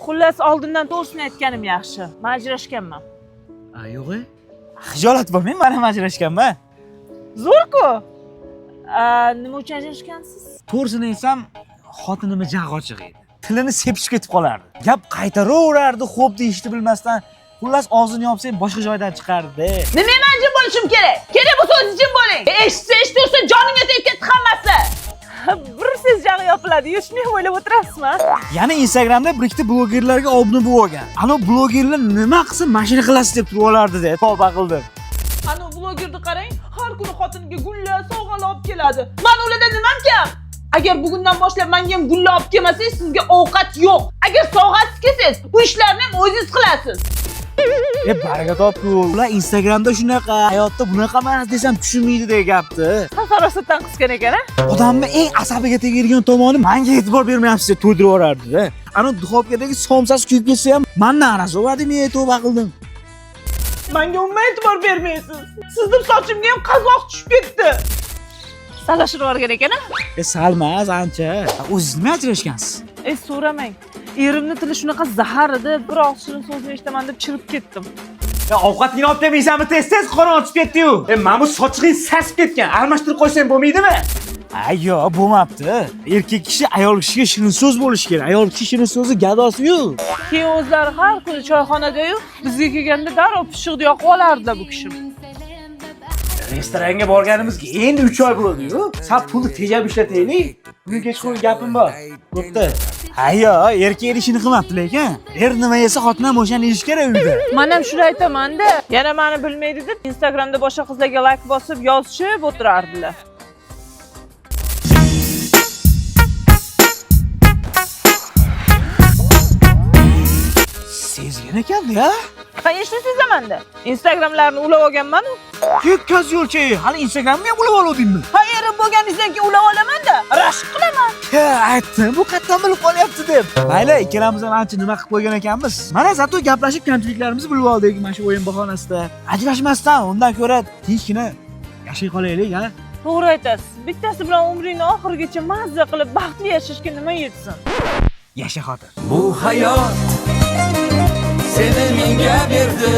Xullas, oldindan to'g'risini aytganim yaxshi. Men ajrashganman. Yo'q. Xijolat bo'lmang, men ham ajrashganman. Zo'r-ku. Nima uchun ajrashgansiz? To'g'risini aytsam, xotinimni jag'i ochiq edi. Tilini sepishib ketib qolardi. Gap qaytaraverardi, xo'p deyishni bilmasdan. Xullas og'zini yopsang boshqa joydan chiqardi. Nima men jim bo'lishim kerak? Kerak bo'lsa o'zingiz jim bo'ling. Eshitsa, joningga tegib ketdi hammasi. Bir siz jag'i yopiladi, shuni o'ylab o'tirasizmi? Yana Instagramda bir ikkita blogerlarga obuna bo'lib olgan. Ana blogerlar nima qilsa mashina qilasiz deb turib olardi-da. Tavba qildim. Ana blogerni qarang, har kuni xotiniga gullar, sovg'alar olib keladi. Men ulardan nimam kam? Agar bugundan boshlab menga ham gullar olib kelmasangiz, sizga ovqat yo'q. Agar sovg'asiz kelsangiz, bu ishlarni ham o'zingiz qilasiz. Baraka topku. Ular Instagramda shunaqa, hayotda bunaqa emas desam tushunmaydi degan gapni. Farosatdan qisgan ekan-a? Odamni eng asabiga tegadigan tomoni menga e'tibor bermayapsiz deb to'ydirib yuborardi-da. Ana duxovkadagi somsasi kuyib ketsa ham mendan arazo'vadi, men tavba qildim. Menga umuman e'tibor bermaysiz. Sizning sochimga ham qazoq tushib ketdi. Salashib yuborgan ekan-a? Salmas, ancha. O'zingiz nima ajrashgansiz? So'ramang. Erimni tili shunaqa zahar edi, bir og'zini so'zni eshitaman deb chirib ketdim. Ovqatingni olib kelmaysanmi? Tez-tez qorin ochib ketdi-yu. Men bu sochig'ing sasib ketgan. Almashtirib qo'ysang bo'lmaydimi? Yo'q, bo'lmabdi. Erkak kishi ayol kishiga shirin so'z bo'lishi kerak. Ayol kishi shirin so'zi gadosi-yu. Keyin o'zlari har kuni choyxonada-yu, bizga kelganda darrov pishiqni yoqib olardi bu kishi. Restoranga borganimizga endi 3 oy bo'ldi-yu. Sal pulni tejab ishlataylik. Bugun kechqurun gapim bor. Bo'pti. Yo'q, erkak ishini qilmabdi lekin. Nima yesa xotin ham o'shani yeyish kerak uyda. Men ham shuni aytaman-da. Yana meni bilmaydi deb Instagramda boshqa qizlarga like bosib yozishib o'tirardilar. Sezgan ekan-da. Qayerda sezaman-da? Instagramlarni ulab olganman-ku. Ketkaz yo'lchi, hali Instagramni ham ulab olodingmi? Erim bo'lganingizdan keyin ulab olaman-da, rashk qilaman. Aytdim, bu qayerdan bilib qolyapti deb. Mayli, ikkalamiz ham ancha nima qilib qo'ygan ekanmiz. Mana zato gaplashib kamchiliklarimizni bilib oldik mana shu o'yin bahonasida. Ajrashmasdan undan ko'ra tinchgina yashay qolaylik, ha? To'g'ri aytasiz. Bittasi bilan umringni oxirigacha mazza qilib baxtli yashashga nima yetsin? Yasha xotin. Bu hayot seni menga berdi.